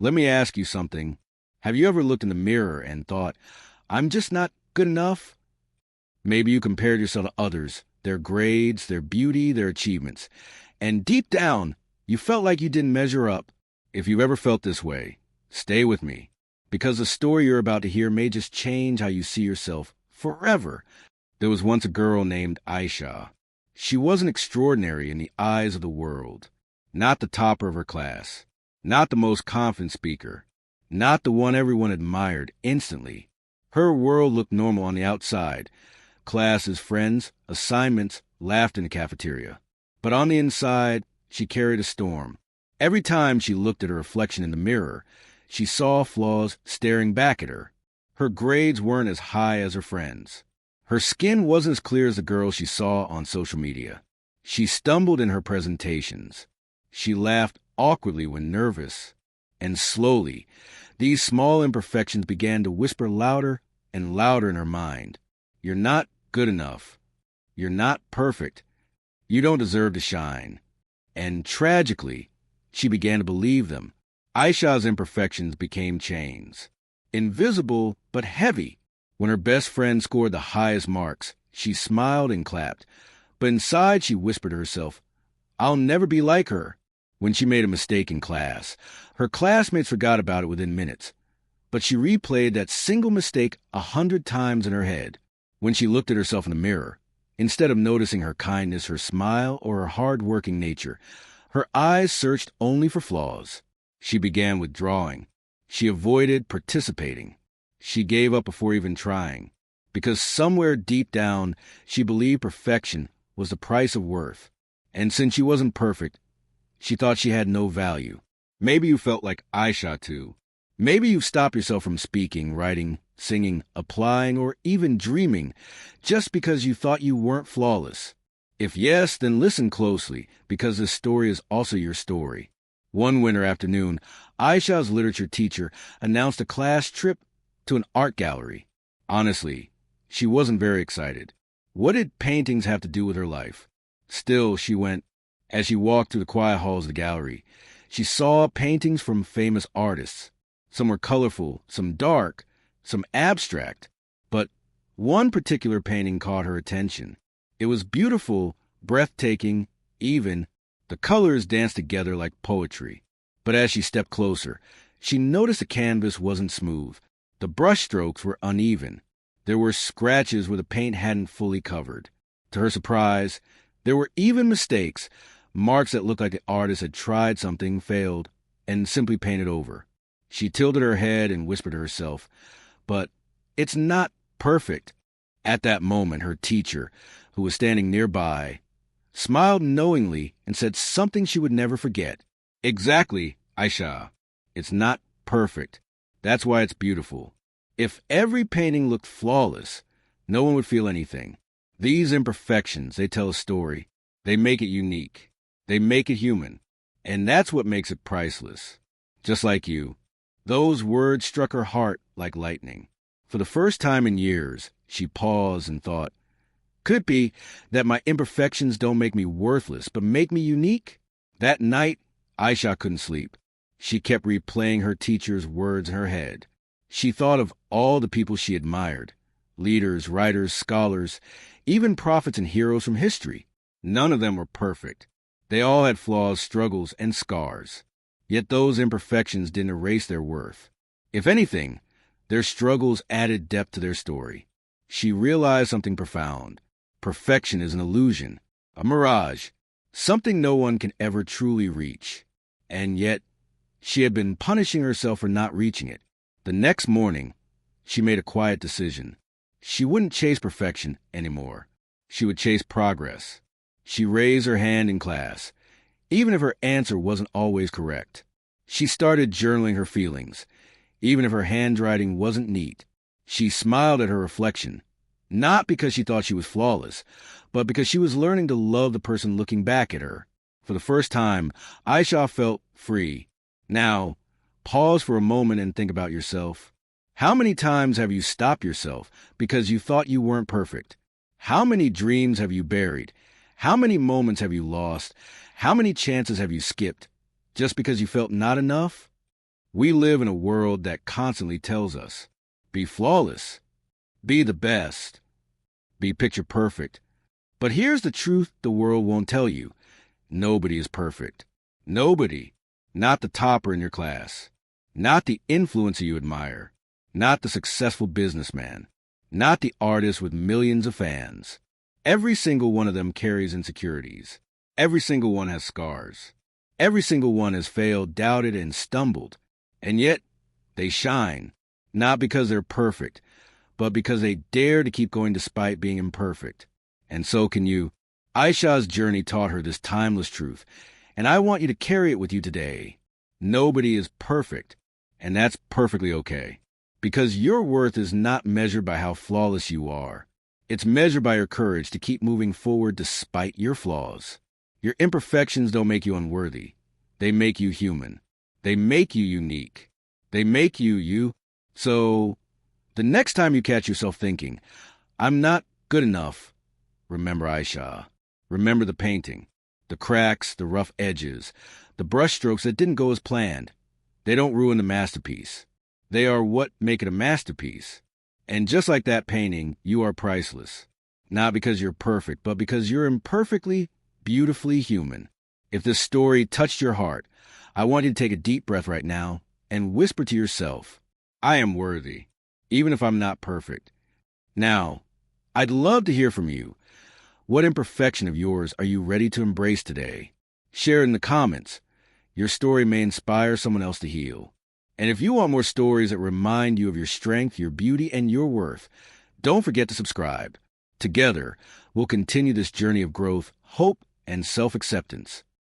Let me ask you something. Have you ever looked in the mirror and thought, I'm just not good enough? Maybe you compared yourself to others, their grades, their beauty, their achievements, and deep down, you felt like you didn't measure up. If you've ever felt this way, stay with me, because the story you're about to hear may just change how you see yourself forever. There was once a girl named Ayesha. She wasn't extraordinary in the eyes of the world, not the topper of her class, not the most confident speaker, not the one everyone admired instantly. Her world looked normal on the outside. Classes, friends, assignments, laughed in the cafeteria. But on the inside, she carried a storm. Every time she looked at her reflection in the mirror, she saw flaws staring back at her. Her grades weren't as high as her friends. Her skin wasn't as clear as the girls she saw on social media. She stumbled in her presentations. She laughed awkwardly when nervous. And slowly, these small imperfections began to whisper louder and louder in her mind. You're not good enough. You're not perfect. You don't deserve to shine. And tragically, she began to believe them. Ayesha's imperfections became chains. Invisible, but heavy. When her best friend scored the highest marks, she smiled and clapped. But inside, she whispered to herself, I'll never be like her. When she made a mistake in class, her classmates forgot about it within minutes. But she replayed that single mistake 100 times in her head. When she looked at herself in the mirror, instead of noticing her kindness, her smile, or her hard-working nature, her eyes searched only for flaws. She began withdrawing. She avoided participating. She gave up before even trying, because somewhere deep down, she believed perfection was the price of worth. And since she wasn't perfect, she thought she had no value. Maybe you felt like Ayesha too. Maybe you've stopped yourself from speaking, writing, singing, applying, or even dreaming just because you thought you weren't flawless. If yes, then listen closely, because this story is also your story. One winter afternoon, Ayesha's literature teacher announced a class trip to an art gallery. Honestly, she wasn't very excited. What did paintings have to do with her life? Still, she went. As she walked through the quiet halls of the gallery, she saw paintings from famous artists. Some were colorful, some dark, some abstract. But one particular painting caught her attention. It was beautiful, breathtaking, even. The colors danced together like poetry. But as she stepped closer, she noticed the canvas wasn't smooth. The brushstrokes were uneven. There were scratches where the paint hadn't fully covered. To her surprise, there were even mistakes, marks that looked like the artist had tried something, failed, and simply painted over. She tilted her head and whispered to herself, but it's not perfect. At that moment, her teacher, who was standing nearby, smiled knowingly and said something she would never forget. Exactly, Ayesha. It's not perfect. That's why it's beautiful. If every painting looked flawless, no one would feel anything. These imperfections, they tell a story. They make it unique. They make it human. And that's what makes it priceless. Just like you. Those words struck her heart like lightning. For the first time in years, she paused and thought, could it be that my imperfections don't make me worthless, but make me unique? That night, Ayesha couldn't sleep. She kept replaying her teacher's words in her head. She thought of all the people she admired, leaders, writers, scholars, even prophets and heroes from history. None of them were perfect. They all had flaws, struggles, and scars. Yet those imperfections didn't erase their worth. If anything, their struggles added depth to their story. She realized something profound. Perfection is an illusion, a mirage, something no one can ever truly reach. And yet, she had been punishing herself for not reaching it. The next morning, she made a quiet decision. She wouldn't chase perfection anymore. She would chase progress. She raised her hand in class, even if her answer wasn't always correct. She started journaling her feelings, even if her handwriting wasn't neat. She smiled at her reflection, not because she thought she was flawless, but because she was learning to love the person looking back at her. For the first time, Ayesha felt free. Now, pause for a moment and think about yourself. How many times have you stopped yourself because you thought you weren't perfect? How many dreams have you buried? How many moments have you lost? How many chances have you skipped just because you felt not enough? We live in a world that constantly tells us, be flawless, be the best, be picture perfect. But here's the truth the world won't tell you. Nobody is perfect. Nobody. Not the topper in your class. Not the influencer you admire. Not the successful businessman. Not the artist with millions of fans. Every single one of them carries insecurities. Every single one has scars. Every single one has failed, doubted, and stumbled. And yet, they shine. Not because they're perfect, but because they dare to keep going despite being imperfect. And so can you. Ayesha's journey taught her this timeless truth, and I want you to carry it with you today. Nobody is perfect, and that's perfectly okay. Because your worth is not measured by how flawless you are. It's measured by your courage to keep moving forward despite your flaws. Your imperfections don't make you unworthy. They make you human. They make you unique. They make you you. So, the next time you catch yourself thinking, I'm not good enough, remember Ayesha. Remember the painting, the cracks, the rough edges, the brushstrokes that didn't go as planned. They don't ruin the masterpiece. They are what make it a masterpiece. And just like that painting, you are priceless. Not because you're perfect, but because you're imperfectly, beautifully human. If this story touched your heart, I want you to take a deep breath right now and whisper to yourself, I am worthy, even if I'm not perfect. Now, I'd love to hear from you. What imperfection of yours are you ready to embrace today? Share it in the comments. Your story may inspire someone else to heal. And if you want more stories that remind you of your strength, your beauty, and your worth, don't forget to subscribe. Together, we'll continue this journey of growth, hope, and self-acceptance.